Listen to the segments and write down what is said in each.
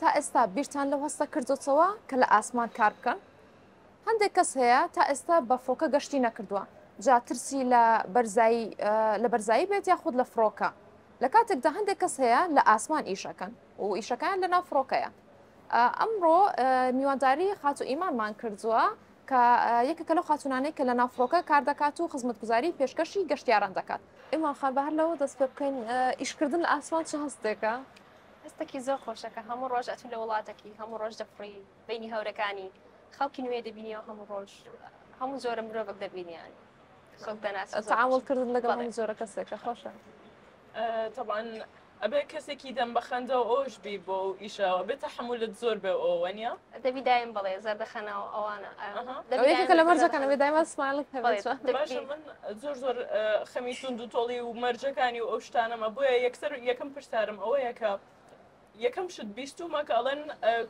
تا ئێستا بیرتان لەو هەستە کردوتەوە کە لە ئاسمان کار بکەن هەندێک کەس هەیە تا ئێستا بە فڕۆکە گەشتی نەکردووە جا ترسی لە بەرزایی بێت یاخود لە فڕۆکە لە کاتێکدا هەندێک کەس هەیە لە ئاسمان ئیشەکەن و ئیشەکان لە ناو فڕۆکەیە ئەمڕۆ میوانداری خات و ئیمانمان کردووە کە یەکێکە لەو خاتونانەی کە لە ناو فڕۆکە کار دەکات و خزمەتگوزاری پێشکەشی گەشتیاران دەکات ئێمان خان بە هەر لەوە دەست پێ بکەین ئیشکردن لە ئاسمان چه هەستێکە هەستێکی زۆر خۆشەکە هەموو ڕۆژ ئەچوو لە وڵاتێکی هەموو ڕۆژ دەفڕی بینی هەورەکانی خەڵکی نوێ دەبینیەوە هەموو ڕۆژ هەموو زۆرە مرۆڤک دەبینیان خەڵک دەناسێت تعاملکردن لەگەڵ هەموو زۆرە کەسێکە خۆشە طبعا ئەبێ کەسێکی دەم بەخەندەوە ئەوش بی بۆ ئیشەوە بێتە حمولت زۆر بێ ئەوە نیە دەبی دایم بڵێ زەردەخەنەوە ئەوانە یەکێکە لە مەرجەکانەوەی دایما سمایلت هەبێت باشە من زۆر خەمی توند و تۆڵی و مەرجەکانی و ئەو شتانەمە بۆیە یەکسەر یەکەم پرسیارم ئەوەیە کە یەکەم شت بیستومە کە ئەڵێن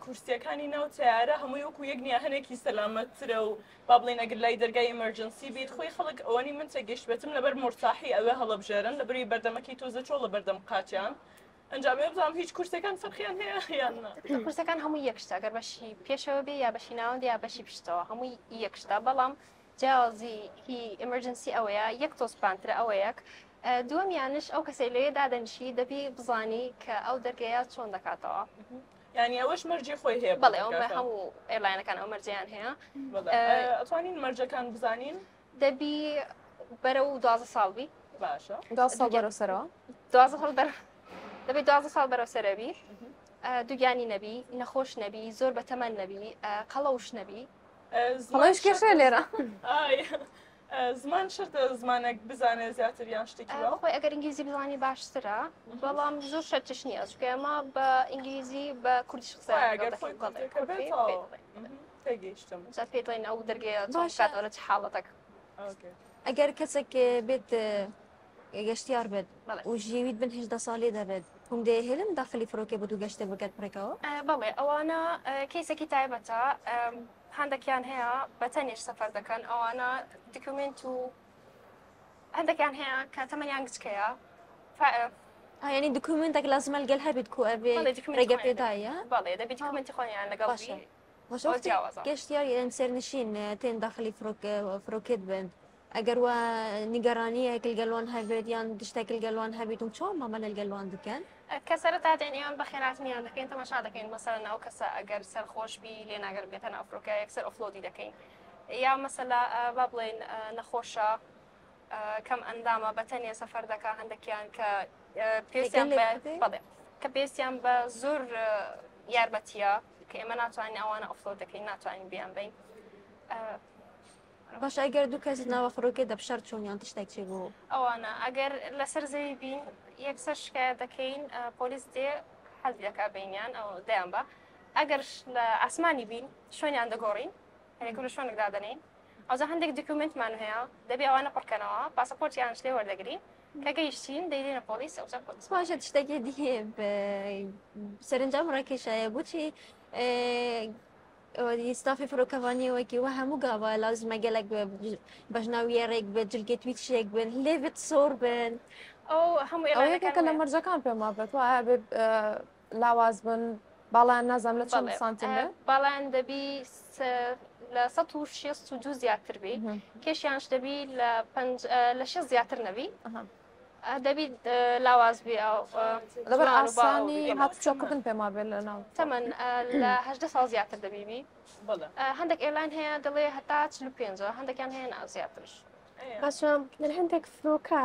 کورسیەکانی ناو تیارە هەمووی وەکو یەک نیە هەنێکی سەلامەتترە و با بڵێن ئەگەر لای دەرگای ئەمەرجەنسی بیت خۆی خەڵک ئەوەنی من تێگەشت بێتم لەبەر مرتاحی ئەوێ هەڵەبژێرن لەبەری بەردەمەکی تۆزە چۆ لە بەردەم قاچیان ئەنجامێ بزانم هیچ کورسەکان فەرقیان هەیە یان کورسەکان هەموو یەکشتە ئەگەر بەشی پێشەوە بێ یا بەشی ناوەندی یا بەشی پشتەوە هەمووی یەکشتە بەڵام جیاوازی هی ئەمەرجەنسی ئەوەیە یەک تۆسپانترە ئەوە یەک دووەمیانش ئەو کەسەی لێ دادەنشی دەبی بزانی کە ئەو دەرگەیە چۆن دەکاتەوە ینی ئەوەش مەرجی خۆی هەیە بەڵێ ئەومە هەموو ئێرلاینەکان ئەو مەرجیان هەیە ئەتوانین مەرجەکان بزانین دەبی بەرە و 12 ساڵبی باشە 12 ساڵ بەرەوسەرەوە 12 ساڵ دەبی 12 ساڵ بەرەوسەرەبی دووگانی نەبی نەخۆش نەبی زۆر بەتەمەن نەبی قەڵەوش نەبی قەڵەوش کێشە لێرە زمان شەرتە زمانێک بزانێ زیاتر یان شتێکی خۆی ئەگەر ئینگلیزی بزانی باشترە بەڵام زۆر شەرتش نییە چکە ئێمە بە ئینگلیزی بە کوردیش قسە تێگەیشتم پێ بڵێن ئەو دەرگەیە کاتەوە چ حاڵەتەک ئەگەر کەسێک بێت گەشتیار بێت و ژیویت بن 18 ساڵی دەبێت هم دەهێنن داخلی فڕۆکێ بۆ دوو گەشتە بگەت پڕێکەوە بەڵێ ئەوانە کەیسێکی تایبەتە هەندێکیان هەیە بە تەنیش سەفەر دەکەن ئەوانە دکومنت و هەندێکیان هەیە کە تەمەنیان گچکەیە ینی دکومنتێک لازمە لەگەڵ هەبێت کو ئەبێ ڕێگە پێدایە بەڵێ دەبێت دکومنتی خۆیان لەگەڵ گەشتیار یان سەرنشین تێن داخلی فڕۆکێت بن ئەگەر وە نیگەرانیەک لەگەڵوان هەبێت یان دشتێک لەگەڵوان هەبێت و چۆن مامە لەگەڵوان دەکەن کە سەرەتا دێنیان بە خێراتنیان دەکەین تەماشا دەکەین مەسەلەن ئەو کەسە ئەگەر سەرخۆش بی لێ ناگەر بێتە ناو فڕۆکە یەکسەر ئۆفلۆدی دەکەین یا مەسەلا با بڵێن نەخۆشە کەم ئەندامە بەتەنێ سەفەر دەکا هەندێکیان کە پێستیان بەڵێ کە پێستیان بە زۆر یاربەتیە کە ئێمە ناتوانین ئەوانە ئۆفلۆد دەکەین ناتوانین بیان بین باش ئەگەر دوو کەس ناوە فڕۆکێ دەبشار چۆنیان تشتێک چێ بوو ئەوانە ئەگەر لەسەر زەوی بین یەکسەر شکایەت دەکەین پۆلیس دێ حەزی دەکا بینیان ئەو دەیان بە ئەگەر لە ئاسمانی بین شوێنیان دەگۆڕین هەرێکو لە شوێنێکدا دەنین ئەوزە هەندێک دکومنتمان هەیە دەبێ ئەوانە پڕکەنەوە پاسەپۆرتیان لێ وەردەگرین کە گەیشتین دەیدێنە پۆلیس ئەوزە پۆلیس باشە تشتێکی دیێ سەرنجام ڕێکێشایە بۆچی ستافی فڕۆکەوانیەوەکی وە هەموو گاوە لازمە گەلک بەژناویێڕێک بێت جلگێت ویچێک بن لێوێت سۆر بن ئەو هەموو یەکێکە لە مەرجەکان پێما بێت وایە بێ لاواز بن باڵیان نازانم لە چەند سانتیمتر باڵیان دەبی لە 162 زیاتر بی کێشیانش دەبی لە 6 زیاتر نەبی دەبی لاوازبی لەبەر ئاسانی هاتوچۆکردن پێما بێت لە ناو تەمەن لە 18 ساڵ زیاتر دەبیبی هەندێک ئێرلاین هەیە دەڵێ هەتا 45 هەندێکیان هەیە ناو زیاترش باشە لە هەندێک فرۆکە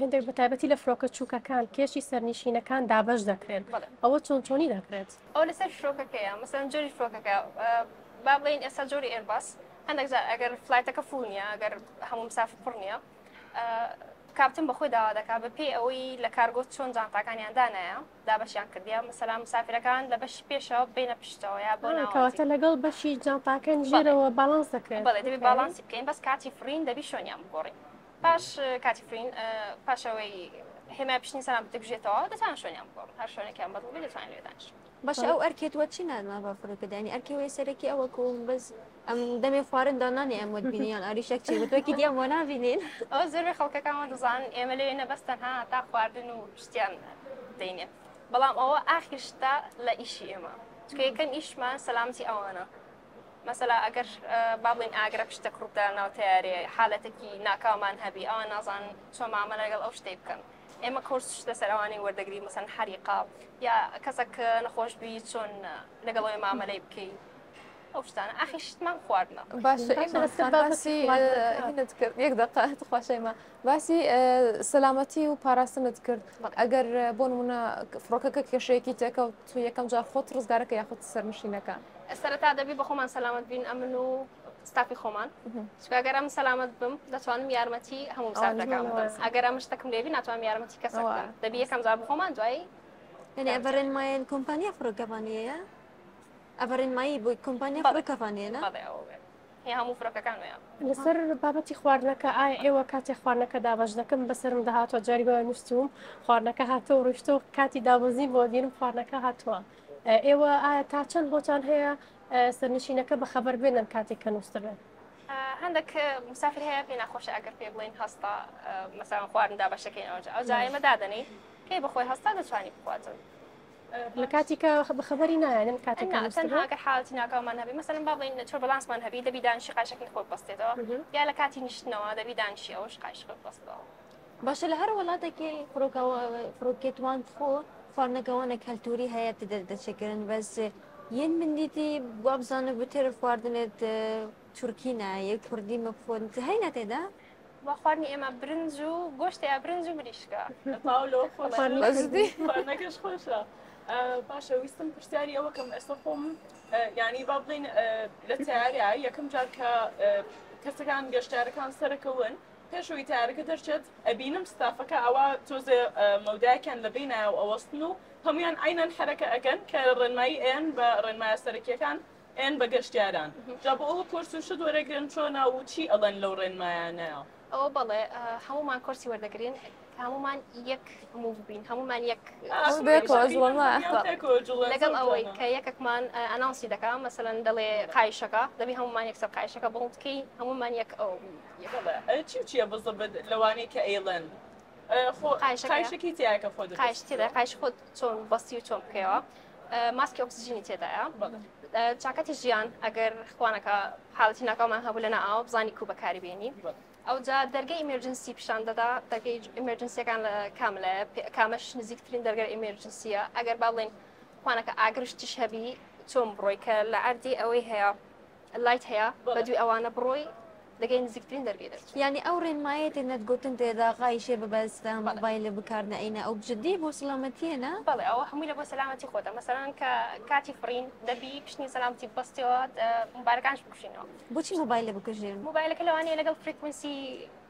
هەندێک بەتایبەتی لە فڕۆکە چووکەکان کێشی سەرنشینەکان دابەش دەکرێت ئەوە چۆنی دەکرێت ئەو لەسەر فرۆکەکەیە مەسەن جۆری فرۆکەکە با بڵین ئێستا جۆری ئێرباس هەندێک ئەگەر فلایتەکە فول نییە ئەگەر هەموو مسافر پڕ نییە کاپتن بەخۆی داوا دەکات بە پێی ئەوەی لە کارگۆ چۆن جانتاکانیان دانایە دابەشیان کردیا مەسەلا مسافرەکان لە بەشی پێشەوە بینە پشتەوە یا بۆ کەواتە لەگەڵ بەشی جانتاکان ژێرەوە باڵانس دەکرێت بەڵێ دەبێت باڵانسی بکەین بەس کاتی فرین دەبی شوێنیان بگۆڕین پاش کاتی فرین پاشەوەی هێمای پشتنی سەلام بتەگژێتەوە دەتوان شوێنیان بگۆڕن هەر شوێنێکیان بەدڵ دەتوانین لێدانش باشە ئەو ئەرکێتوە چی نانما بە فڕۆکەدانی ئەرکێوەی سەرەکی ئەوە کۆم بەس ئەم دەمێ خوارن دانانی ئەم وەبینیان ئاریشەک چی وەکی دیان وە نابینین ئەو زۆربەی خەڵکەکانەوە دەزانن ئێمە لێنە بەس تەنها تا خواردن و شتیان دەینێ بەڵام ئەوە ئاخیشتا لە ئیشی ئێمە چکە یەکەم ئیشمان سەلامتی ئەوانە مەسەلا ئەگەر با بڵین ئاگرە پشتە کڕوبدا ناو تیارێ حالەتێکی ناکاومان هەبی ئەوە نازان چۆن مامە لەگەڵ ئەو شتەی بکەن ئێمە کورس لەسەر ئەوانەی وەردەگری مەسەن حەریقا یا کەسێک نەخۆش بی چۆن لەگەڵەوەی مامەلەی بکەی ئەو شتانە ئاخی شتمان خواردنە باسی هینت کرد یەک دقیقە خواشەیمە باسی سەلامەتی و پاراستنت کرد ئەگەر بۆ نمونە فڕۆکەکە کێشەیەکی تێکەوت تو یەکەم جار خۆت ڕزگارەکە یاخود سەرنشینەکان سەرەتا دەبی بە خۆمان سەلامەت بین ئەمن و ستافی خۆمان چکەگەر ئەم سەلامەت بم دەتوانم یارمەتی هەموو مسافرەکان بدەم ئەگەر ئەم شتەکەم لێبی ناتوانم یارمەتی کەسە بدەم دەبی یەکەم جار بە خۆمان دوایی يعني أبرن ماين كومبانيا فروكافانية أبرن ماي بو كومبانيا فروكافانية نا هي هەموو فرۆکەکان وەیە لەسەر بابەتی خواردنەکە ئایا ئێوە کاتێک خواردنەکە دابەش دەکەم بەسرم داهاتوە جاری بەوە نووسوم خواردنەکە هاتەوە ڕشتۆ کاتی دابەزی بۆ دیرم خواردنەکە هاتووە ئێوە ئایا تا چەند بۆتان هەیە سەرنشینەکە بە خەبەر بێنن کاتێک کە نووسڕێن هەندێک مسافر هەیە پێ ناخۆشە ئەگەر پێ بڵین هەستا مەسەڵەن خواردن دابەشەکەین ئەوجا ئەوجا ئێمە دادەنی کەی بەخۆی هەستا دەتوانی بخواتن لە کاتی کە بەخەبەری نایەنن کاتێک تەنها حاڵەتی ناکاومان هەبی مەسەڵەن با بڵین چۆر بەلانسمان هەبی دەبی دانشی قایشەکەی خۆت بەستێتەوە یا لە کاتی نیشتنەوە دەبی دانشی ئەوش قایش خۆت بەستەوە باشە لە هەر وڵاتێکی فڕۆکێتوان خۆ خواردنەکەوانە کەلتوری هەیە دەچەکردن بەس یەن من دیتی بوا بزانە بتێرە خواردنێت تورکی نایە کوردی مەفۆن هەینە تێدا با خواردنی ئێمە برنج و گۆشت یا برنج و مریشکە پاولۆ خۆشنەکەش خۆشە باشە ویستم پرسیاری ئەوە کەم ئێستا خۆم ینی با بڵین لە تیارە یەکەم جار کە کەسەکان گەشتارەکان سەرەکەون پێشەوەی تیارەکە دەرچێت ئەبینم ستافەکە ئەوە تۆزێ مەودایکیان لە بینایە و ئەوەستن و هەمویان ئاینەن حرەکە ئەگەن کە ڕێنمایی ئێن بە ڕێنمایە سەرەکیەکان ئێن بە گەشتیاران جا بۆ ئەوە کۆرس و شت وەرەگرن چۆنا و چی ئەڵەن لەو ڕێنمایانەیە ئەوە بەڵێ هەمومان کۆرسی وەردەگرین هەمومان یەک موو بین هەمومان یەک لەگەڵ ئەوەی کە یەکێکمان ئەناوسی دەکەم مەسەلەن دەڵێ قایشەکە دەبی هەمومان یەکسەر قایشەکە بڵکەی هەمومان یەک ئەو چی چیە بزە لەوانەی کە ئەیڵەن قایشەکی تیاکە خۆ قایش تێدا قایش خۆت چۆن بەستی و چۆن بکەوە ماسکی ئۆکسیژنی تێدایە چاکەتی ژیان ئەگەر خوانەکە حاڵەتی ناکاومان هەبوو لەنا ئاوە بزانی کو بەکاری بێنی ئەوجا دەرگای ئیمرجنسی پیشان دەدا دەرگای ئیمرجنسیەکان لە کاملە کامەش نزیکترین دەرگای ئیمرجنسیە ئەگەر با بڵێن خوانەکە ئاگرشتیش هەبی چۆن بڕۆی کە لە ئەردی ئەوەی هەیە لایت هەیە بەدوی ئەوانە بڕۆی دەگەی نزیکترین دەرگای دەرچێت یعنی ئەو ڕێنمایەت نەتگوتن تێدا قایشێ ببەستە مۆبایل بکارنە ئەینە ئەو جدی بۆ سەلامەتیەنە بەڵێ ئەوە هەمووی لە بۆ سەلامەتی خۆتە مەسەڵەن کە کاتی فڕین دەبی پشتنی سەلامەتی بەستەوە مۆبایلەکانش بکوژینەوە بۆچی مۆبایل بکوژێن مۆبایلەکە لەوانەیە لەگەڵ فریکونسی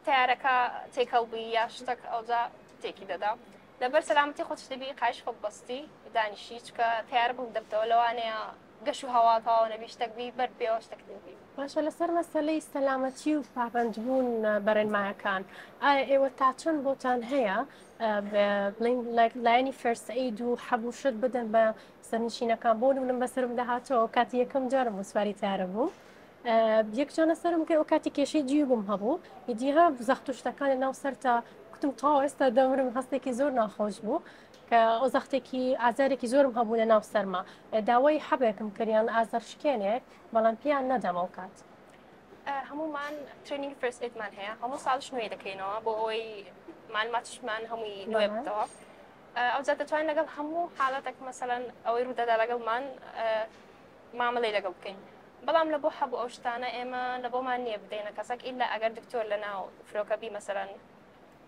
تیارەکە تێکەڵبی یا شتێک ئەوجا تێکی دەدا لەبەر سەلامەتی خۆش دەبی قایش خۆ بەستی دانیشی چکە تیارە بوو دەبتەوە لەوانەیە گەش و هەواتەوە نەبی شتێکبی بەر پێوە شتێکبی باشە لەسەر مەسەلەی سەلامەتی و پابندبوون بەڕێنمایەکان ئایا ئێوە تا چەند بۆتان هەیە بڵین لایەنی فەرست ئەید و حەبوو شت بدەن بە سەرنشینەکان بۆ نمونم بەسرم داهاتەوە کاتی یەکەم جارم وسواری تیارە بوو یەک جانە سەرم کە ئەو کاتی کێشەی جوی بووم هەبوو ئیدیها زەخت و شتەکانی ناو سەرتا کوتم تاوە ئێستا دەمرم هەستێکی زۆر ناخۆش بوو کە ئەو زەختێکی ئازارێکی زۆرم هەبوو لە ناو سەرما داوای حەبێکم کردیان ئازار شکێنێک بەڵام پیان نەدەم ئەو کات هەمومان ترینینگ فەرست ئێدمان هەیە هەموو ساڵش نوێ دەکەینەوە بۆ ئەوەی معلوماتشمان هەمووی نوێ بکەوە ئەوجا دەتوانین لەگەڵ هەموو حاڵەتێک مەسەڵەن ئەوەی ڕوودەدا لەگەڵمان مامەڵەی لەگەڵ بکەین بەڵام لە بۆ هەبوو ئەو شتانە ئێمە لە بۆمان نییە بدەینە کەسێک ئیلا ئەگەر دکتۆر لە ناو فرۆکەبی مەسەڵەن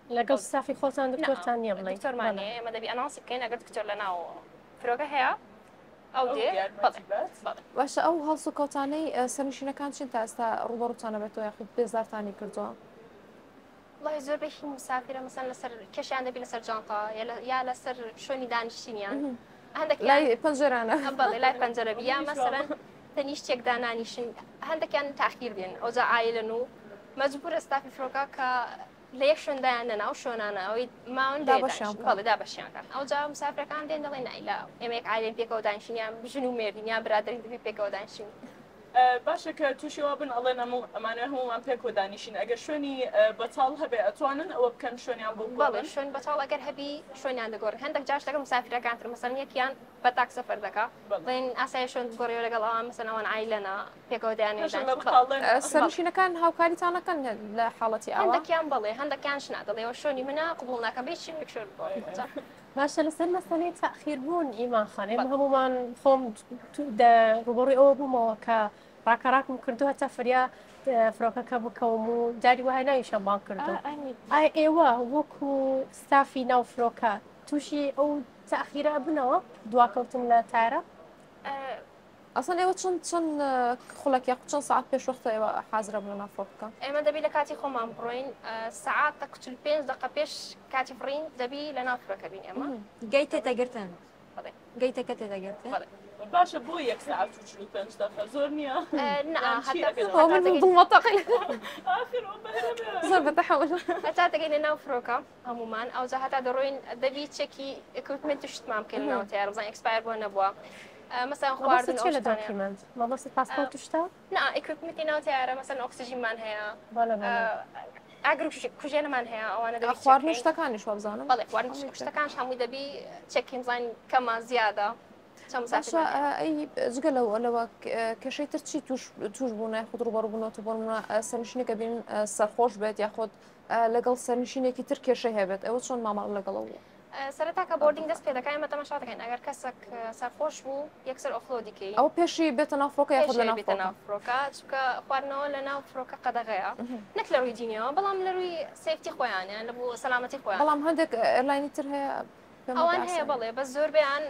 لەگەڵ سافی خۆتان دکتۆرتان نییە بڵێ دکتۆرمانێ ئێمە دەبی ئەناسی بکەین ئەگەر دکتۆر لە ناو فرۆکە هەیە ئەو دێ باشە ئەو هەڵس و کەوتانەی سەرنشینەکان چین تا ئێستا ڕوبەڕوتانە بێتەوە یاخود بێزارتانی کردووە وڵی زۆربەی مسافرە مەسەن لەسەر کێشیان دەبی لەسەر جانتا یا لەسەر شوێنی دانیشتنیان هەندێک لای پەنجەرانە بەڵێ لای پەنجەرەبی یا مەسەرەن تەنیشتێک دانانیشن هەندێکیان تاخیر دێن ئەوجا ئایلن و مەجبورە ستافی فرۆکە کە لە یەک شوێندایان نەناو شۆنانە ئەوەی ماون بەڵێ دابەشیانکان ئەوجا مسافرەکان دێن دەڵێن نایلا ئێمە یەک ئایلێن پێکەوە دانیشتنیان بژن و مێردینیان برادری دەبی پێکەوە دانیشتن باشە کە تووشیەوە بن ئەڵێن ئەمانە هەمومان پێک دانیشین ئەگەر شوێنی بەتاڵ هەبێ ئەتوانن ئەوە بکەن شوێنیان بۆ بەڵێ شوێن بەتاڵ ئەگەر هەبی شوێنیان دەگۆڕن هەندێک جاش دەکەم مسافرەکانتر مەسەن یەکیان بە تاک سەفەر دەکا بڵێن ئاسایی شوێن گۆڕیەوە لەگەڵ ئەوان مەسەن ئەوان عایلەنە پێکەوە دایانێ سەرنشینەکان هاوکاریتانەکەن لە حاڵەتی ئەوە هەندێکیان بڵێ هەندێکیان شنا دەڵێەوە شوێنی منە قبول ناکەم بێت چی شوێن باشە لەسەر مەسەلەی تاخیربوون ئیمان خانێ هەمومان خۆم ڕوبەڕووی ئەوە بوومەوە کە ڕاکەڕاکم کردو هەتا فریا فڕۆکەکە بکەوم و جاری وای ناویشە بان کردو ئای ئێوە وەکو ستافی ناو فرۆکە تووشی ئەو تاخیرە بنەوە دواکەوتن لە تایرە ئەسان ئێوە چەند خولەک یا چەند ساعت پێش وەختە ئێوە حازرە بن لە ناو فرۆکەکە ئێمە دەبی لە کاتی خۆمان بڕۆین سعات تا 45 دقیقە پێش کاتی بڕین دەبی لە ناو فرۆکە بین ئێمە گەی تێدەگرتن گەیتەکە تێدەگرتن باشە بۆ 1 ساعت و 45 دقیقە زۆر نییە زۆر بەتەحەول هەتا دەگەین لە ناو فرۆکە هەمومان ئەوجا هەتا دەڕۆین دەبی چەکی ئیکویپمنت شتمان بکەین لە ناو تیار بزانین ئەکسپایر بۆ نەبووە مثلا خواردن چێ لە دۆکیمنت مەبەستی پاسپۆرت شتا نا ئیکویپمنتی ناو تیارە مثلا ئۆکسیژنمان هەیە ئاگر کوژێنەمان هەیە ئەوانە دەبی خواردن شتەکانیش وابزانم بەڵێ خواردن شتەکانش هەمووی دەبی چەکیم بزانین کەمە زیادە باشە ئەی جگە لەوە کێشەی تر چی توش بوونە خود ڕوبەڕووبوونەوە بۆ سەرنشینێکە بین سەرخۆش بێت یاخۆت لەگەڵ سەرنشینێکی تر کێشەی هەبێت ئەوە چۆن مامەڵ لەگەڵەوە سەرەتاکە بۆردینگ دەست پێ دەکەین مە تەماشا دەکەین ئەگەر کەسێک سەرخۆش بوو یەکسەر ئۆفلۆدیکەی ئەو پێشی بێتە ناو فڕۆکە یاخود لە ناو فڕۆکە چونکە خواردنەوە لە ناو فڕۆکە قەدەغەیە نەک لە ڕووی دینیەوە بەڵام لە ڕووی سێفتی خۆیانیان لە بۆ سەلامەتی خۆیان بەڵام هەندێک ئێرلاینی تر هەیە ئەوان هەیە بڵێ بەس زۆربیان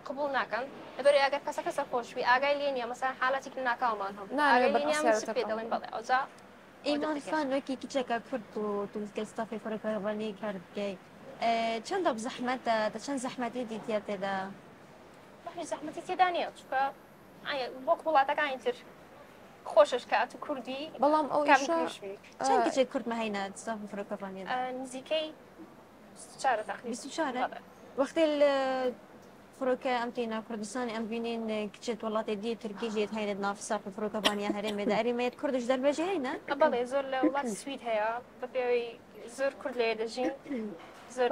قبول ناکەن لەبەر ئەگەر کەسەکە سەرخۆشوی ئاگای لێ نیە مەسەن حاڵەتی ناکاومان هەم پێ دەڵێن بەڵێ ئەوجا ئیمان خان وەکی کچێکە کورد بوو توگەل ستافی فڕۆکەڕبانی کاردگەی چەندە بزەحمەتە چەند زەحمەتی دیتە تێدا زەحمەتی تێدا نیە چونکە بۆ وڵاتەکانی تر خۆشش کات و کوردی بەڵام ئەو چەند کچێک کورد مەهینە ستافی فڕۆکەڕبانی نزیکەی 24 وەختی فڕۆکە ئەم تێنا کوردستانی ئەم بینین کچێت وڵاتی دی ترکیژێت هەینێت ناف ساف فڕۆکەبانیا هەرێمێدا ئەریمێت کوردش دەربێژە هەینە بەڵێ زۆر لە وڵات سوید هەیە بە پێوەی زۆر کورد لێ دەژین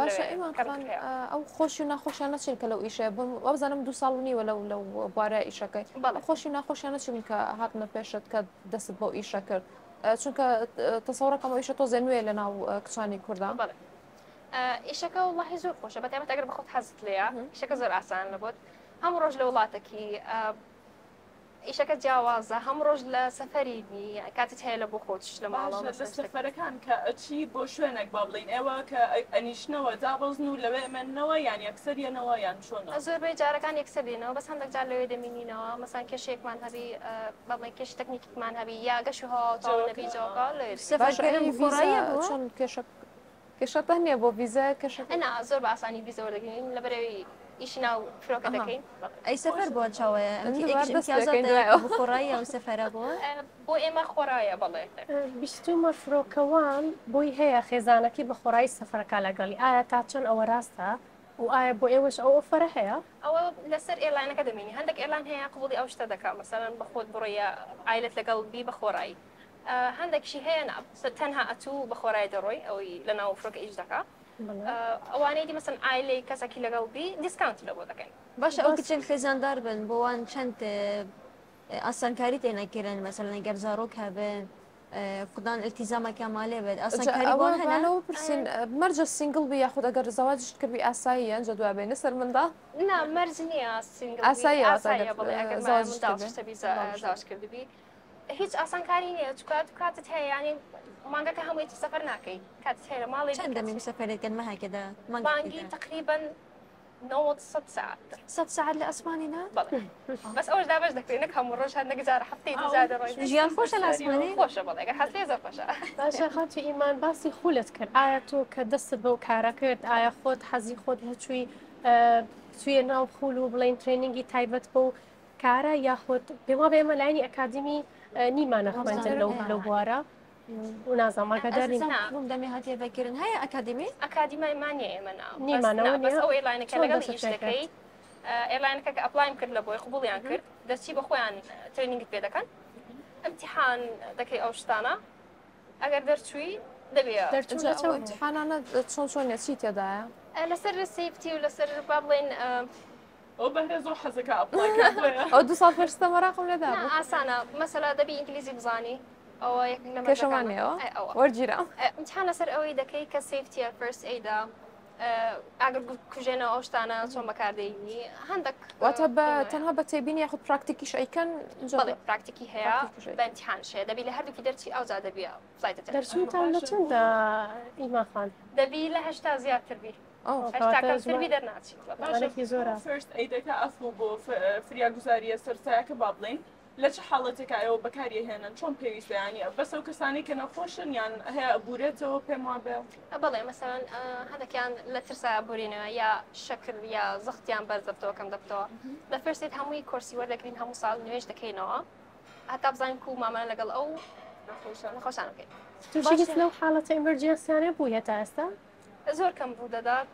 باشە ئێمان ئەو خۆشی و ناخۆشیان نەچین کە لەو ئیشە وابزانم 2 ساڵ نیوە لەو بوارە ئیشەکەی خۆشی ناخۆشیان نەچین کە هاتنە پێشت کە دەست بۆ ئیشە کرد چونکە تەسەوڕەکەم ئیشە تۆ زێنوێ لە ناو کچانی کوردان ئیشەکە وڵی زۆر خۆشە بەتێمە ئەگەر بەخۆت حەزت لێە ئیشەکە زۆر ئاسان لە بۆت هەموو ڕۆژ لە وڵاتێکی ئیشەکە جیاوازە هەموو ڕۆژ لە سەفەری کاتت هەیە لە بۆ خۆتش لە ماڵەوە سەفەرەکان کە ئەچی بۆ شوێنێک با بڵین ئێوە کە ئەنیشنەوە دابەزن و لەوێ ئەمێنەوە یان یەکسەریەنەوە یان چۆنە زۆربەی جارەکان یەکسەرێنەوە بەس هەندێک جار لەوێ دەمینینەوە مەسان کێشێکمان هەبی بەڵێ کێش تەکنیکمان هەبی یا گەشت هاوتاو نەبی جۆگا چۆن کێشەتە نییە بۆ ویزە کێشە زۆر بە ئاسانی ویزە وەردەگرین لە بەرەوەی ئیشی ناو فرۆکە دەکەین ئەی سەفەر بۆ چاوەیە خۆڕایی ئەو سەفەرە بۆ ئێمە خۆڕایە بەڵێ بیستمە فرۆکەوان بۆی هەیە خێزانەکەی بە خۆڕایی سەفەرەکە لەگەڵی ئایا تا چەند ئەوە ڕاستە و ئایا بۆ ئێوەش ئەو ئۆفەرە هەیە ئەوە لەسەر ئێرلاینەکە دەمێنی هەندێک ئێرلاین هەیە قبوڵی ئەو شتە دەکات مەسەڵەن بە خۆت بڕۆیە ئایلەت لەگەڵ بی بە خۆڕایی هەندێکشی هەیە تەنها ئەتوو بە خۆڕای دەڕۆی ئەوی لە ناو فرۆکە ئیش دەکات ئەوانەی دی مەسن ئایلەی کەسێکی لەگەڵ بی دیسکاونت لە بۆ دەکەین باشە ئەو کچێن خێزاندار بن بۆوان چەند ئاسانکاری تێنەکردن مەسەڵەن گەر زارۆک هەبن خوددان التیزامەکە مالێ بێت ئاسانکاریەوە پرسین مەرجە سینگل بی یاخود ئەگەر زەواجت کردی ئاسایی ئەنجە دوای بێنە سەر مندا نا مەرج نییە ئاسایی کردبی هیچ ئاسانکاری نییە کاتت هەیە ینی مانگەکە هەمووی سەفەر ناکەی کاتت هەیە ماڵی چەند دەمیم سەفەرێتکەن مەهاکەدا مانگی تقریبا 100 ساعت 100 ساعت لە ئەسمانینا بەس ئەوش دابش دەکرێن نەک هەموو ڕۆژ هەندێک جارە هەفتەی دوجارە ژیان خۆشە لە ئەسمانی خۆشە بەڵێ ئەگەر هەست لێ زۆر خۆشە باشە خاتی ئیمان باسی خولت کرد ئایا تۆ کە دەستت بەو کارە کرد ئایا خۆت حەزی خۆت هەچووی توی ناو خول و بڵین ترێنینگی تایبەت بۆ کارە یاخۆت پێما بە ئێمە لایانی ئەکادمی نیمانە خوێنتن لەو بوارە و نازانماگەداری دەمی هاتیە بەکردن هەیە ئەکادمی ئەکادیمایمانە ئێمە نیمانەوە بەس ئەو ئێرلاینەکە لەگەڵ ئیش دەکەی ئێرلاینەکە کە ئەپلایم کرد لە بۆی قبوڵیان کرد دەستی بە خۆیان ترێنینگت پێ دەکەن امتحان دەکەی ئەو شتانە ئەگەر دەرچووی دەبێت دەرچوو ئەو دەچەوە امتحانانە چۆنە چی تێدایە؟ لەسەر سیفتی و لەسەر با بڵێن ئەو بەهرە زۆر حەزەکە ئەپڵایکە بۆیە ئەو 2 ساڵ پێشتە مەراقم لێدا نا ئاسانە مەسەلا دەبی ئینگلیزی بزانی ئەوە یەک لە کێشەوانەوە وەرگیرە امتحان لەسەر ئەوەی دەکەی کە سیفتیە فەرست ئەیدا ئاگەر کوژێنە ئەو شتانە چۆن بەکاردەینی هەندێک واتە بە تەنها بە تێبینی یاخود پراکتیکیش ئەیکەن بەڵێ پراکتیکی هەیە بە امتحانشەیە دەبی لە هەردووکی دەرچی ئەوجا دەبی فلایتە دەرچووتان لە چەندە ئیماخان دەبی لە هەشتا زیاتر بی هەشتا کەمتر بی دەرناچی باشێکی زۆرە فەرست ئەیدەکە ئەسمو بۆ فریاگوزاریە سەرسایەکە با بڵین لە چه حاڵەتێکە ئەوە بەکاری هێنن چۆن پێویستە ینی بەس ئەو کەسانی کە نەخۆشن یان هەیە ئەبورێتەوە پێم وابێ بەڵێ مەسەڵەن هەندێکیان لە ترسا بورینەوە یا شەکر یا زەختیان بەرز دەبتەوە کەم دەبتەوە لە فەرستێت هەمووی کۆرسی وەردەگرین هەموو ساڵ نوێژ دەکەینەوە هەتا بزانین کو مامە لەگەڵ ئەو نەخۆشان بکەین تووشێکی لەو حاڵەتە ئەمەرجەنسیانە بوو هێتا ئێستا زۆر کەم بوو دەدات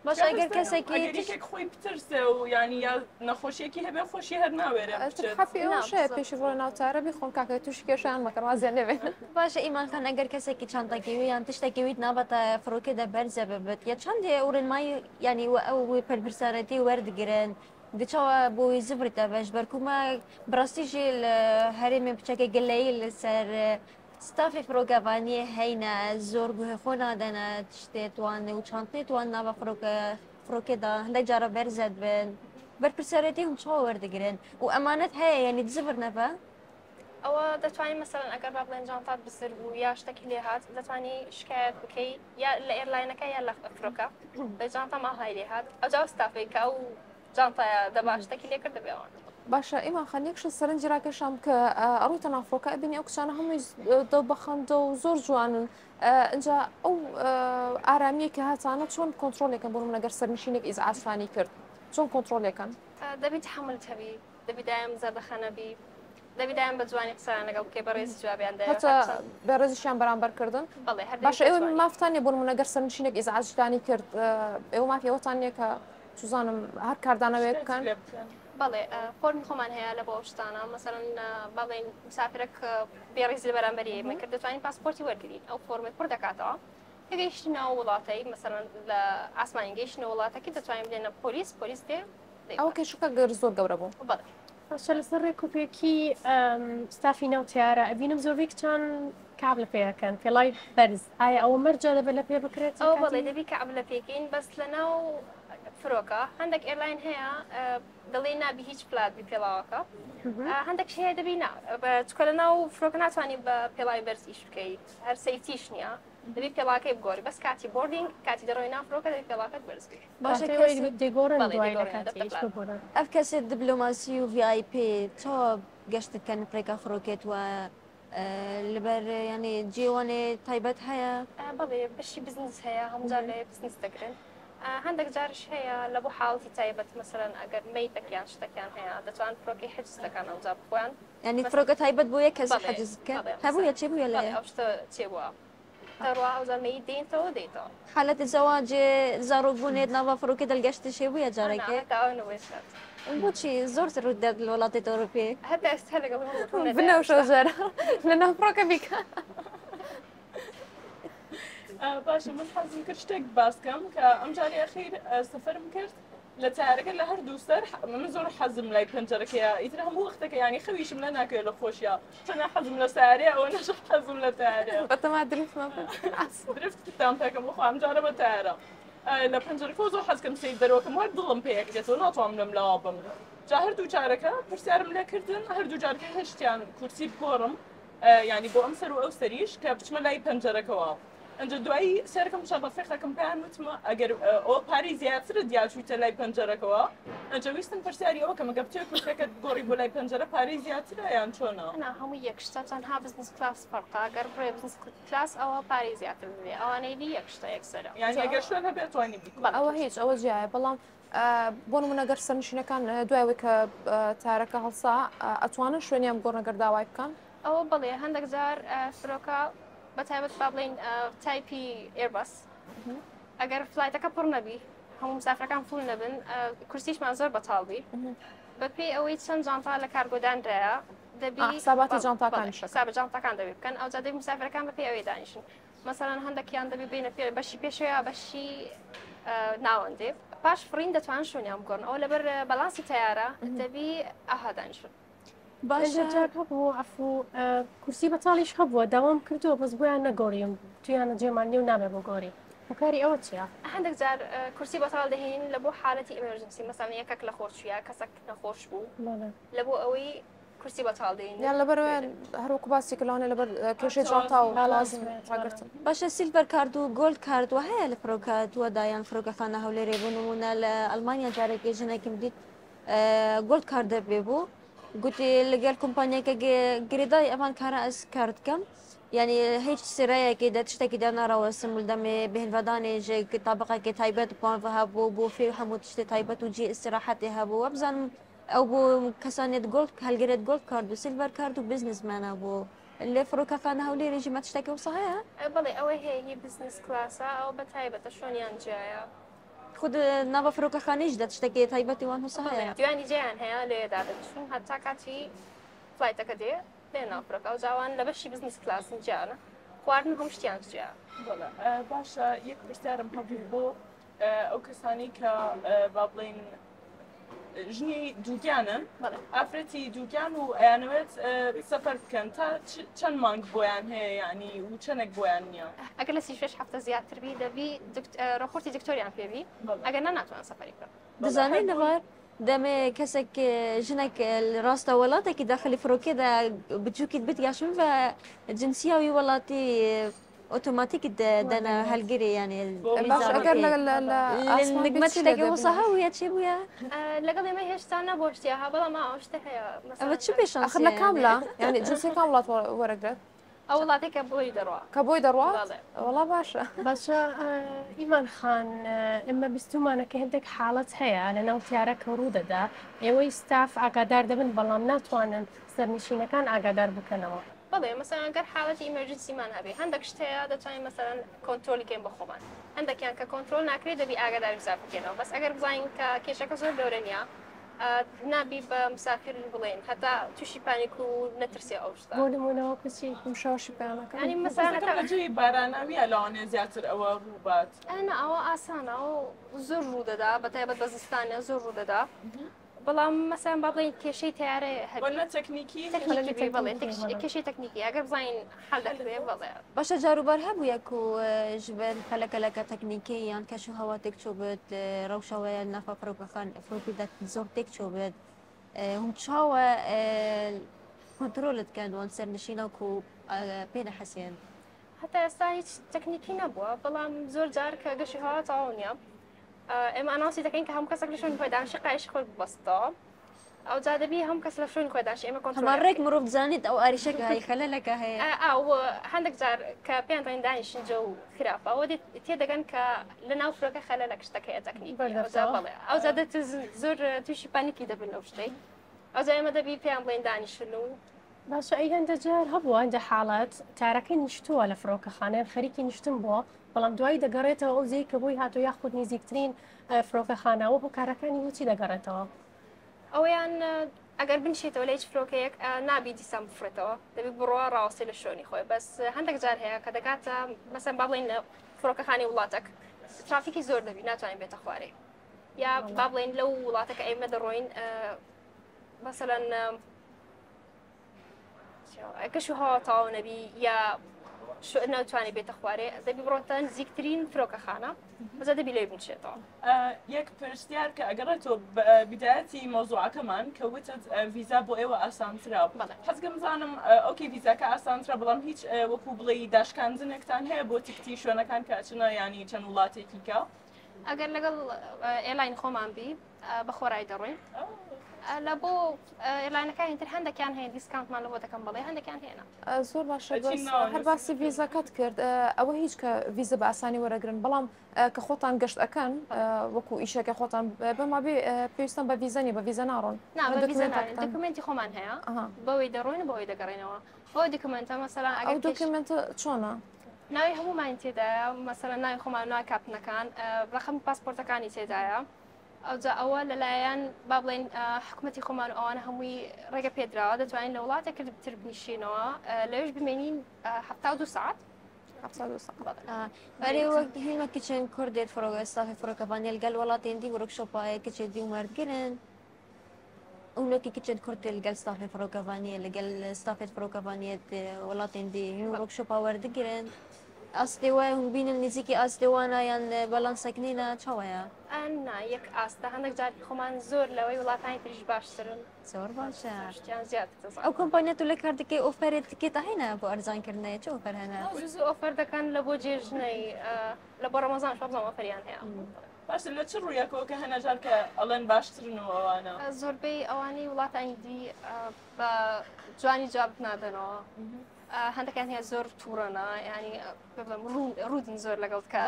باش ئەگەر کەسێکی ئەگەرێک خۆی بترسێ و ینی یا نەخۆشیەکی هەبێ خۆشی هەر ناوێرە خەفی ئەو شەیە پێشی ڕۆ ناوتارە بیخۆن کاکە تووشی کێشیان مەکەن وازیان نەبێت باشە ئیمانخان ئەگەر کەسێکی چانتەکەوی یان تشتێکەویت نابەتە فڕۆکێدا بەرزە ببێت یا چەندێ ڕێنمای ینی ئەو پەرپرسارەتی وەردەگرن دچەوە بۆی زبرتە بەش بەرکومە بڕاستیژی لە هەرێمێ بچەکە گەلەیی لەسەر ستافی فرۆگەوانی هەینە زۆر گوهێ خۆ نادەنە شتێتوانێ و چانتێتوان ناوە فڕۆکێدا هەندێک جارە بەرزەت بن بەرپرسارەتی هەم چاوە وەردەگرن و ئەمانەت هەیە یعنی زبر نەبە ئەوە دەتوانین مەسەڵەن ئەگەر با بڵێن جانتات بسر بوو یا شتێکی لێ هات دەتوانی شکایەت بکەی یا لە ئێرلاینەکە یا لە فڕۆکە بە جانتا ماهای لێ هات ئەوجا ستافێکە و جانتایە دەبا شتێکی لێ کرد دەبێەوە باشە ئیمان خەنێکش سەرنجی ڕاکێشام کە ئەڕووتە نافڕۆکە بینی ئەو کچانە هەمووی دڵ بەخەندە و زۆر جوانن اینجا ئەو ئارامیە کە هاتانە چۆن کۆنتترۆلێکەکەن بۆ من لەگەر سەرنشینێک ئیزعافانی کرد چۆن کۆنتترۆلێکەن دەبی تحملت هەبی دەبی دایم زەردەخەنەبی دەبی دایم بە جوانی قسەیان لەگەڵ بکەی بەڕێزی جوابیان هەتا بەڕێزیشیان بەرامبەرکردن بەڵێ هەر باشە ئێوە مافتانێ بۆ من لەگەر سەرنشینێک ئیزعاجتانی کرد ئێوە مافیەوەتان نیە کە سوزانم هەر کاردانەوەی بکەن بەڵێ فۆرم خۆمان هەیە لە بۆ شتانە مەسەرەن بەڵێن مسافرێک بێڕێزی لە بەرامبەری مەکرد دەتوانین پاسپۆرتی وەرگین ئەو فۆرمێک پڕ دەکاتەوە گەیشتنەوە وڵاتەی مەسەرەن لە ئاسمانی گەیشتنە وڵاتەکەی دەتوانین بێنە پۆلیس دێ ئەوە کێشەکە گەر زۆر گەورە بوو بەڵێ باشە لەسەر ڕێکوپێکی ستافی ناوتیارە ئەبینم زۆربەی کچان کاب لە پێەکەن پێڵای بەرز ئایا ئەوە مەرجە دەبێت لە پێ بکرێت ئەو بەڵێ دەبی کە لە پێکەین بەس لەناو فرۆکە هەندێک ئێرلاین هەیە دەڵێ نابی هیچ پلاتبی پێڵاوەکە هەندێک هەیە دەبی چکە لە ناو فرۆکە ناتوانانی بە پێڵای بەرزیش بکەیت هەر سەیتیش نییە دەبی پێڵاکەی بگۆری بەس کاتی بۆردینگ کاتی دەڕۆی ناو فرۆکە دەبی پێڵاکەت بەرزبی باشە دێگۆڕن ئەف کەسێت دیبلۆماسی و VIP چۆ گەشتکەن پرێکە فڕۆکێت وە لەبەر ینی جیوانێ تایبەت هەیە بەڵێ بەشی بزنس هەیە هەمووجار لێ بزنس دەگرن هەندێک جارش هەیە لە بۆ حاڵی تایبەت مەسەرەن ئەگەر مەیتەکیان شتەکان هەیە دەتوان فڕۆکی حجز دەکەن ئەوجا بخۆیان ینی فرۆکە تایبەت بۆ یە کەس حەجز بکەن هەبووە چێ بووە لە ئەو شتە چێ بووە دەڕوا ئەوزەمەی دێنتەوە دێتەوە حالەتی زەواجێ زارۆبوونێت ناوە فڕۆکە دەلگەشتی شێ بووە جارێکێ بۆچی زۆر ڕوود دەت لە وڵاتی ئەوروپی هەتا ئێستا لەگەڵ بنەوشە ژەرە لە نافڕۆکە بیکە باشە من حەزم کرد شتێک باسکەم کە ئەم جاری ئەخیر سەفەرم کرد لە تارەکە لە هەردوو سەر من زۆر حەزم لای پەنجەرەکەیە ئیتر هەموو وەختەکە ینی خەویشم لە ناکەوێت لە خۆشیە چەنە حەزم لە سارێ ئەوە نەش حەزم لە تارێ بەتەما درفتمە درفت کتام پێکەم بخۆ ئەم جارە بە تارە لە پەنجەرەکە زۆر حەزکەم سەی دەرەوەکەم وەر دڵم پێیەک دێتەوە ناتوانم لەم لەوا بم جا هەردوو جارەکە پرسیارم لێکردن هەردوو جارەکە هەشتیان کورسی بگۆڕم ینی بۆ ئەم سەر و ئەو سەریش کە بچمە لای پەنجەرەکەەوە ئەنج دوایی سەرکەم شە ڕەفیقەکەم پێیان وتمە ئەگەر ئەوە پارەی زیاترە دیاچوویتە لای پەنجەرەکەەوە ئەنج ویستم پرسیاری ئەوە کە مەگە بچێت کورسەکەت گۆڕی بۆ لای پەنجەرە پارەی زیاترە یان چۆنە هەموو یەکشتە تەنها بزنس کلاس فەرقا گەر بڕێ بزنس کلاس ئەوە پارەی زیاتر بێ ئەوانەی دی یەکشتە یەکسەرە یان ئەگەر شوێن هەبێت توانی بیکڵ ئەوە هیچ ئەوە جیایە بەڵام بۆ نمونەگەر سەرنشینەکان دوایەوەی کە تارەکە هەڵسا ئەتوانن شوێنیان گۆڕنەگەر داوای بکەن ئەوە بڵێ هەندێک جار فرۆکە بەتایبەت با بڵێن تایپی ئێربەس ئەگەر فلایتەکە پڕ نەبی هەموو مسافرەکان فول نەبن کورسیشمان زۆر بەتاڵبی بەپێی ئەوەی چەند جانتا لە کارگۆدانرایە دەبی حساباتی جانتاکانیشەکە. حساب جانتاکان دەبی بکەن ئەو جا دەبی مسافرەکان بە پێی ئەوەی دانیشن مەسەڵەن هەندێکیان دەبی بینە پێ بەشی پێشەوە بەشی ناوەندێ پاش فڕین دەتوان شوێنیان بگۆن ئەو لەبەر بەڵانسی تیارە دەبی ئاها دانیشن. باشجار هەبوو ئەفو کورسی بەتاڵیش هەبووە داوام کردووە بەس بۆیان نەگۆڕیم تویانە جێمان نیو نابێ بۆ گۆڕی هۆکاری ئەوە چیە؟ هەندێک جار کورسی بەتاڵ دەهێن لە بۆ حالەتی ئەمەرجنسی مەسەڵەن یەکێک لە خۆشیە کەسێک نەخۆش بوو لە بۆ ئەوەی کورسی بەتاڵ دەهێن یان لەبەرەوە هەروەکو باسی کردوانێ لەبەر کێشەی جانتا و لازم ڕاگرتن. باشە سیلڤەر کارد و گۆلد کارد وە هەیە لە فڕۆکەتوەدا یان فڕۆکەخانە هەولێرێ بوو نمونە لە ئەڵمانیا جارێکی ژنێکم دیت گۆلد کاردە بێ بوو گوتی لەگەل کۆمپانیەکە گرێدای ئەمان کارە ئەس کارد کەم یعنی هیچ سرایەکی دە تشتێکی داناڕەوە سمول دەمێ بهێنڤدانێژێک تابقێکی تایبەت پانڤە هەبوو بۆ فێ هەموو تشتێ تایبەت و جێ ئستراحەتی هەبوو وە بزانم ئەو بۆ کەسانێت گۆلد هەلگرێت گۆلد کارد و سیلڤەر کارد و بزنسمانە بۆ لێ فڕۆکەخانە هەولێرێژی مە تشتێکی وسە هەیە؟ بەڵێ ئەوەی هەیە هی بزنس کلاسە ئەو بە تایبەتە شۆنیان جایە خود ناوە فڕۆکەخانەیش دە تشتێکی تایبەتی وان وسە هەیە دوانی جیان هەیە لێدا دەچون هەتا کاتی فلایتەکە دێ لێ ناوفرۆکە ئەو جاوان لە بەشی بزنس کلاسن جیانە خواردن هەم شتیان جیا. باشە یەک پرسیارم هەبوو بۆ ئەو کەسانی کە با بڵێن ژنی دووگیانن ئافرەتی دووگیان و ئەیانەوێت سەفەر بکەن تا چەند مانگ بۆیان هەیە یعنی و چەندێک بۆیان نییە ئەگەر لە 36 هەفتە زیاتربی دەبی ڕۆخۆرتی دکتۆریان پێبی ئەگەر ناتوان سەفەری بکەن. دەزانین نەوار دەمێ کەسێک ژنێک ڕاستە وڵاتێکی داخلی فڕۆکێدا بچووکیت بت یاشون بە جنسیاوی وڵاتی ئۆتۆماتیک دەنە هەلگیری یانێ ئەگەر نگمەتێکی وسەها وە چێ بووە لەگەڵ ئێمە هێشتا نەبۆشتیا ها بەڵام ئەوشتە هەیە ئەوە چ پێشان ئەخر لە کاملا یعنی جنسەکان وڵات وەرەگرێت ئەو وڵاتێکە بۆی دەڕوا کە بۆی دەڕوات وڵا باشە باشە ئیمان خان ئمە بیستمانە کە هەندێک حاڵەت هەیە لە ناو تیارە کە ڕوو دەدا ئێوەی ستاف ئاگادار دەبن بەڵام ناتوانن سەرنشینەکان ئاگادار بکەنەوە. بەڵێ مەسەڵەن گەر حاڵەتی ئیمەرجنسیمان هەبێ هەندێک شتەیە دەتوانین مەسەڵەن کۆنترۆلی بکەین بە خۆمان هەندێکیان کە کۆنترۆل ناکرێت دەبی ئاگادار بزار بکەینەوە بەس ئەگەر بزانین کە کێشەکە زۆر گەورە نییە نابی بە مسافر بڵێن هەتا تووشی پانیک و نەترسێ ئەو شتە بۆ نمونەوە کچی شاشی پێیانەکە ینی مەسەڵەن جوی باراناویە لەوانێ زیاتر ئەوە ڕووبات ئەنا ئەوە ئاسانە و زۆر ڕوو دەدا بەتایبەت بە زستانە زۆر ڕوو دەدا بەڵام مەسەن با بڵێن کێشەی تیارە هەبە تەکنیکی بڵێ کێشەی تەکنیکی ئەگەر بزانین حەل دەکرێ بڵێ باشە جاروبار هەبوو یەک و ژبەر پەلەکەلەکە تەکنیکی یان کەش و هەوا تێک چۆ بێت ڕەوشەوەیە نافە فڕۆکەخان فڕۆکیدا زۆر تێک چۆ بێت هەم چاوە کۆنترۆلت کردوان سەرنشینە و پێ نەحەسێن هەتا ئێستا هیچ تەکنیکی نەبووە بەڵام زۆر جار کە گەشی هەوا تەواو نییە ئێمە ئەناسی دەکەین کە هەم کەسێک لە شوێنی خۆی دانیشی قایشی خۆی ببەستەوە ئەو جا دەبی هەم کەس لە شوێنی خۆی دانیشی ئێمە هەمانڕێک مرۆڤ بزانیت ئەو ئاریشەکە هەی خەلەلەکە هەیە ئەو هەندێک جار کە پێیان دەین دانیشتنجە و خراپە ئەوە تێدەگەن کە لە ناو فرۆکە خەلەلەک شتەکەی تەکنیک بڵێ ئەو جا زۆر تووشی پانیکی دەبن لەو شتەی ئەو جا ئێمە دەبی پێیان بڵێن دانیشتن و باشە ئەی هەندە جار هەبووە هەندە حاڵەت تارەکەی نیشتووە لە فڕۆکەخانەیە خەریکی نیشتن بووە بەڵام دوایی دەگەڕێتەوە ئەو زەی کە بووی هاتو یاخود نزیکترین فڕۆکەخانەوە بۆ کارەکانی وچی دەگەڕێتەوە ئەویان ئەگەر بنشێتەوە لە هیچ فڕۆکەیەک نابی دیسان بفرێتەوە دەبی بڕۆ ڕاوەستی لە شوێنی خۆی بەس هەندێک جار هەیە کە دەکاتە مەسەن با بڵێن لە فڕۆکەخانی وڵاتێک ترافیکی زۆر دەبی ناتوانین بێتە خوارێ یا با بڵێن لەو وڵاتەکە ئێمە دەڕۆین مەسەلەن کەش و هەوا تەواو نەبی یا ناتوانێت بێتە خوارێ دەبی بڕۆتە نزیکترین فڕۆکەخانە بەزە دەبی لێ بنشێتەوە یەک پرسیار کە ئەگەڕێتەوە بدایەتی مۆزوعەکەمان کە وتت ڤیزا بۆ ئێوە ئاسانترا حەزگەم بزانم ئۆکێ ڤیزاکە ئاسانترا بەڵام هیچ وەکو بڵێ داشکاندنێکتان هەیە بۆ تیکتی شوێنەکان کە ئەچنە ینی چەند وڵاتێکی کە ئەگەر لەگەڵ ئێلاین خۆمان بی بە خۆرای دەڕۆین لە بۆ ئێلاینەکانی تر هەندێکیان هەیە دیسکانتمان لە بۆ دەکەم بڵێ هەندێکیان هێنا زۆر باشە هەر باسی ڤیزاکەت کرد ئەوە هیچ کە ڤیزە بە ئاسانی وەرەگرن بەڵام کە خۆتان گەشت ئەەکەن وەکو ئیشەکە خۆتان بەما بێ پێویستان بە ڤیزەنی بە ڤیزە ناڕۆن دکمنتی خۆمان هەیە بەوەی دەڕۆین بەوەی دەگەڕێنەوە ئەو دکمنتە مەسەلا ئەو دکمنتە چۆنە؟ ناوی هەمومان تێدایە مەسەلا ناوی خۆمان نوای کاپنەکان ڕەخەم پاسپۆرتەکانی تێدایە ئەوجا ئەوە لەلایەن با بڵێن حکوومەتی خۆمان ئەوانە هەمووی ڕێگە پێدراوە دەتوانین لە وڵاتێک تر بنیشینەوە لەوێش بمێنین 72 ساعت برای وقت هیلما کچن کردید فروغ استاف فروکوانی لگل ولاتین دی ورکشوپای کچه دی مرگرن اونو که کچن کردید لگل استاف فروکوانی لگل استاف فروکوانی ولاتین دی ورکشوپا وردگرن ئاستێوە هون بینن نزیکی ئاستێوانە یان بەڵام سەکنینە چاوەیە ئەنا یەک ئاستە هەندێک جار خۆمان زۆر لەوەی وڵاتانی تریش باشترن زۆر باشە شتیان زیاد ئەو کۆمپانیە تو لە کاردەکەی ئۆفەرێت تکێتە هەینە بۆ ئەرزانکردنەیە چ ئۆفەر هەنە زوو ئۆفەر دەکەن لە بۆ جێژنەی لە بۆ ڕەمەزان شەبزان ئۆفەریان هەیە باش لە چ ڕوویەکەوە کە هەنەجار کە ئەڵێن باشترن و ئەوانە زۆربەی ئەوانەی وڵاتانی دی بە جوانی جواب نادەنەوە هەندەکان هەیە زۆر تووڕەنە ینی ڕوودن زۆر لەگەڵ کە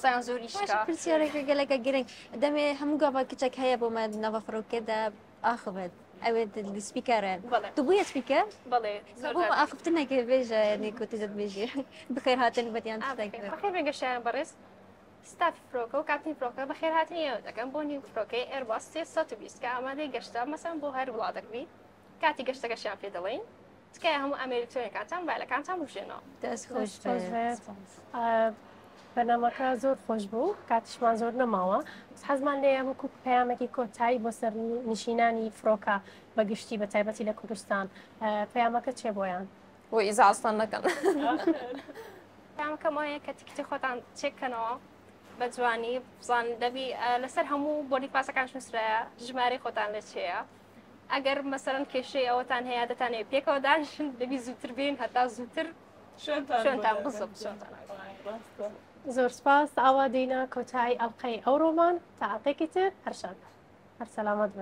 سایان زۆری شکا پرسیارێکە گەلەکە گرنگ دەمێ هەموو گاوا کچێک هەیە بۆ مە ناوە فڕۆکێدا ئاخبێت ئەوێت سپیکەرە تو بووە سپیکەر بەڵێ بۆ ئاخفتنەکە بێژە یعنی کوتی دەت بێژی بخێر هاتن بەتیان بەخێر بێگەشیان بەڕێز ستافی فرۆکە و کاپتنی فرۆکە بەخێر هاتنی ئێوە دەکەم بۆ نیو فرۆکەی ئێرباس 320 کە ئامادەی گەشتە مەسەن بۆ هەر وڵاتێک بی کاتی گەشتەکەشیان پێ دەڵێن تکای هەموو ئەمریکتۆنەکانتان بایلەکانتان بژێنەوە دەست خۆش بەنامەکە زۆر خۆش بوو کاتیشمان زۆر نەماوە حەزمان لێ وەکو پەیامێکی کۆتایی بۆ سەر نشینانی فرۆکە بەگشتی بە تایبەتی لە کوردستان پەیامەکە چێ بۆیان بۆ ئیزاستان نەکەن پەیامەکەم وایە کە تیکتی خۆتان چێککەنەوە بە جوانی بزان دەبی لەسەر هەموو بۆنی پاسەکان شووسرایە ژمارە خۆتان لە چێە ئەگەر مەسەرەن کێشەی ئەوەتان هەیە دەتانێت پێکەوە دانیشن دەبی زووتر بین هەتا زووتر شوێنتان بزڵ زۆر سپاس ئاوا دێنە کۆتایی ئەڵلقەی ئەوڕۆمان تا ئەڵلقێکی تر هەر سەلامەت